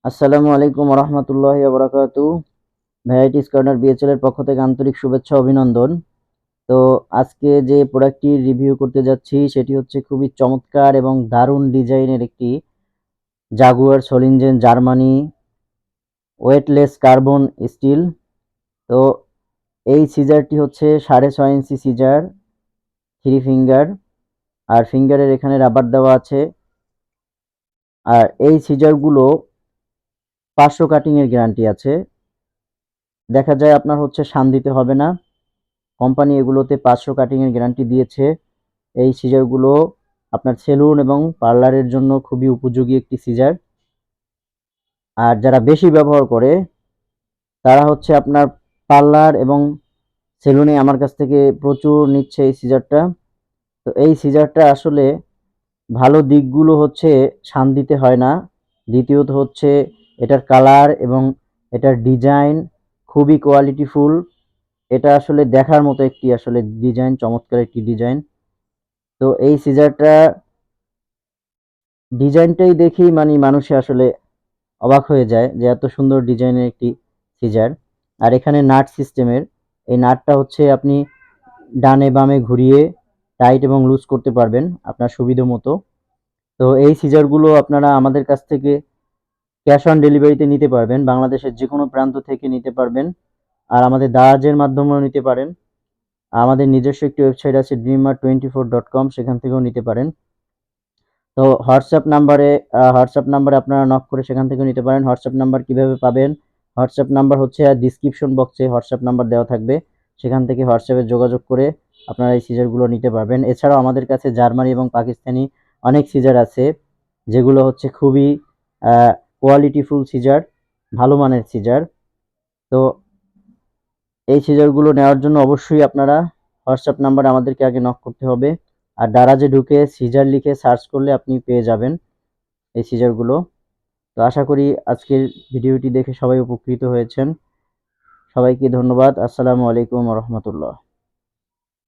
আসসালামু আলাইকুম রহমতুল্লাহি বারাকাতু। ভ্যারাইটিস কর্নার বিএচএল এর পক্ষ থেকে আন্তরিক শুভেচ্ছা অভিনন্দন। তো আজকে যে প্রোডাক্টটি রিভিউ করতে যাচ্ছি সেটি হচ্ছে খুবই চমৎকার এবং দারুণ ডিজাইনের একটি Jaguar Solingen Germany weightless carbon steel. তো এই সিজারটি হচ্ছে 6.5 ইঞ্চি সিজার, 3 ফিঙ্গার, আর ফিঙ্গারের এখানে রাবার দেওয়া আছে। আর এই সিজারগুলো 500 কাটিং এর গ্যারান্টি আছে। দেখা যায় আপনার হচ্ছে শান দিতে হবে না। কোম্পানি এগুলোতে 500 কাটিং এর গ্যারান্টি দিয়েছে। এই সিজারগুলো আপনার সেলুন এবং পার্লারের জন্য খুবই উপযোগী একটি সিজার। আর যারা বেশি ব্যবহার করে তারা হচ্ছে আপনার পার্লার এবং সেলুনে আমার কাছ থেকে প্রচুর নিচ্ছে এই সিজারটা। তো এই সিজারটা আসলে ভালো দিকগুলো হচ্ছে শান দিতে হয় না। দ্বিতীয়ত হচ্ছে এটার কালার এবং এটার ডিজাইন খুবই কোয়ালিটিফুল। এটা আসলে দেখার মতো একটি আসলে ডিজাইন, চমৎকার একটি ডিজাইন। তো এই সিজারটা ডিজাইনটাই দেখেই মানুষে আসলে অবাক হয়ে যায় যে এত সুন্দর ডিজাইনের একটি সিজার। আর এখানে নাট সিস্টেমের, এই নাটটা হচ্ছে আপনি ডানে বামে ঘুরিয়ে টাইট এবং লুজ করতে পারবেন আপনার সুবিধা মতো। তো এই সিজারগুলো আপনারা আমাদের কাছ থেকে ক্যাশ অন ডেলিভারিতে নিতে পারবেন, বাংলাদেশের যে কোনো প্রান্ত থেকে নিতে পারবেন। আর আমাদের দারাজের মাধ্যমেও নিতে পারেন। আমাদের নিজস্ব একটি ওয়েবসাইট আছে dreamer24.com, সেখান থেকেও নিতে পারেন। তো হোয়াটসঅ্যাপ নাম্বারে আপনারা নক করে সেখান থেকে নিতে পারেন। হোয়াটসঅ্যাপ নাম্বার কিভাবে পাবেন? হোয়াটসঅ্যাপ নাম্বার হচ্ছে ডিসক্রিপশন বক্সে হোয়াটসঅ্যাপ নাম্বার দেওয়া থাকবে। সেখান থেকে হোয়াটসঅ্যাপে যোগাযোগ করে আপনারা এই সিজারগুলো নিতে পারবেন। এছাড়াও আমাদের কাছে জার্মানি এবং পাকিস্তানি অনেক সিজার আছে, যেগুলো হচ্ছে খুবই কোয়ালিটিফুল সিজার, ভালো মানের সিজার। তো এই সিজারগুলো নেওয়ার জন্য অবশ্যই আপনারা হোয়াটসঅ্যাপ নাম্বারে আমাদেরকে আগে নক করতে হবে। আর দারাজে ঢুকে সিজার লিখে সার্চ করলে আপনি পেয়ে যাবেন এই সিজারগুলো। তো আশা করি আজকের ভিডিওটি দেখে সবাই উপকৃত হয়েছেন। সবাইকে ধন্যবাদ। আসসালামু আলাইকুম রহমতুল্লাহ।